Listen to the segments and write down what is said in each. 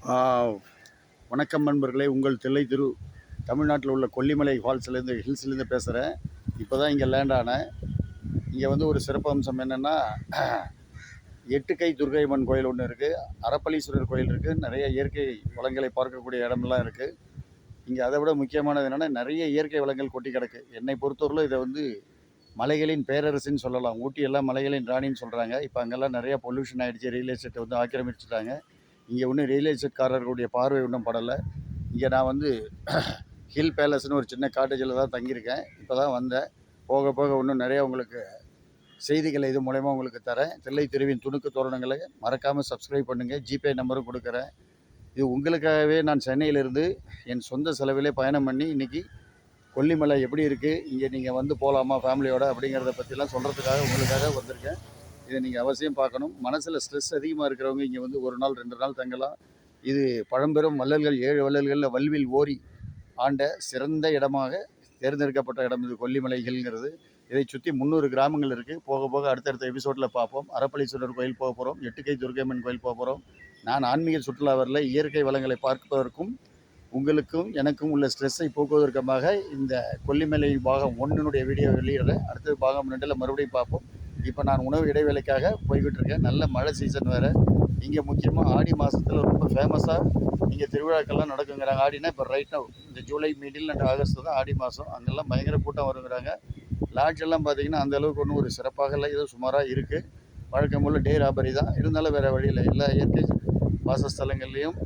ஆ, வணக்கம் நண்பர்களே. உங்கள் தில்லை திரு தமிழ்நாட்டில் உள்ள கொல்லிமலை ஹில்ஸ்லேருந்து பேசுகிறேன். இப்போ தான் இங்கே லேண்ட் ஆனேன். இங்கே வந்து ஒரு சிறப்பு அம்சம் என்னென்னா, எட்டுக்கை துர்க்கையம்மன் கோயில் ஒன்று இருக்குது, அரப்பளீஸ்வரர் கோயில் இருக்குது, நிறைய இயற்கை வளங்களை பார்க்கக்கூடிய இடமெல்லாம் இருக்குது. இங்கே அதை விட முக்கியமானது என்னென்னா, நிறைய இயற்கை வளங்கள் கொட்டி கிடக்கு. என்னை பொறுத்தவரையில் இதை வந்து மலைகளின் பேரரசுன்னு சொல்லலாம். ஊட்டி எல்லாம் மலைகளின் ராணின்னு சொல்கிறாங்க. இப்போ அங்கெல்லாம் நிறையா பொல்யூஷன் ஆகிடுச்சு, ரியல் எஸ்டேட்டை வந்து ஆக்கிரமிச்சுட்டாங்க. இங்கே ஒன்றும் ரியல் எஸ்டேட்காரர்களுடைய பார்வை ஒன்றும் படலை. இங்கே நான் வந்து ஹில் பேலஸ்னு ஒரு சின்ன காட்டேஜில் தான் தங்கியிருக்கேன். இப்போ தான் வந்தேன். போக போக இன்னும் நிறையா உங்களுக்கு செய்திகளை இது மூலயமா உங்களுக்கு தரேன். தில்லை திருவின் துணுக்கு தோரணங்களை மறக்காமல் சப்ஸ்கிரைப் பண்ணுங்கள். ஜிபே நம்பரும் கொடுக்குறேன். இது உங்களுக்காகவே நான் சென்னையிலேருந்து என் சொந்த செலவிலே பயணம் பண்ணி இன்றைக்கி கொல்லிமலை எப்படி இருக்குது, இங்கே நீங்கள் வந்து போகலாமா ஃபேமிலியோட அப்படிங்கிறத பற்றிலாம் சொல்கிறதுக்காக உங்களுக்காக வந்திருக்கேன். இதை நீங்கள் அவசியம் பார்க்கணும். மனசில் ஸ்ட்ரெஸ் அதிகமாக இருக்கிறவங்க இங்கே வந்து 1 நாள் 2 நாள் தங்கலாம். இது பழம்பெரும் வள்ளல்கள் 7 வள்ளல்களில் வல்வில் ஓரி ஆண்ட சிறந்த இடமாக தேர்ந்தெடுக்கப்பட்ட இடம் இது கொல்லிமலை ஹில்ங்கிறது. இதை சுற்றி 300 கிராமங்கள் இருக்குது. போக போக அடுத்தடுத்த எபிசோடில் பார்ப்போம். அரப்பளீஸ்வரர் கோயில் போக போகிறோம், எட்டுக்கை துர்க்கையம்மன் கோயில் போக போகிறோம். நான் ஆன்மீக சுற்றுலா வரல, இயற்கை வளங்களை பார்ப்பதற்கும் உங்களுக்கும் எனக்கும் உள்ள ஸ்ட்ரெஸ்ஸை போக்குவதற்காக இந்த கொல்லிமலை பாகம் 1 வீடியோ வெளியிடுறேன். அடுத்தது பாகம் 2ல் மறுபடியும் பார்ப்போம். இப்போ நான் உணவு இடைவேளைக்காக போய்கிட்டு இருக்கேன். நல்ல மழை சீசன் வேறு. இங்கே முக்கியமாக ஆடி மாதத்தில் ரொம்ப ஃபேமஸாக இங்கே திருவிழாக்கள்லாம் நடக்குங்கிறாங்க. ஆடினா இப்போ ரைட்டாக இந்த ஜூலை மிடில் அண்ட் ஆகஸ்ட் தான் ஆடி மாதம். அங்கெல்லாம் பயங்கர கூட்டம் வருங்கிறாங்க. லாட்ஜ் எல்லாம் பார்த்திங்கன்னா அந்தளவுக்கு ஒன்றும் ஒரு சிறப்பாக இல்லை, ஏதோ சுமாராக இருக்குது. வழக்கம் போல் டே ராபரி தான். இருந்தாலும் வேறு வழியில் எல்லா இயற்கை வாசஸ்தலங்கள்லேயும்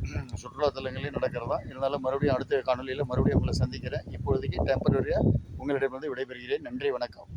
சுற்றுலாத்தலங்கள்லையும் நடக்கிறதா. இருந்தாலும் மறுபடியும் அடுத்த காணொலியில் மறுபடியும் உங்களை சந்திக்கிறேன். இப்பொழுதைக்கு டெம்பரரியாக உங்களிடமிருந்து விடைபெறுகிறேன். நன்றி, வணக்கம்.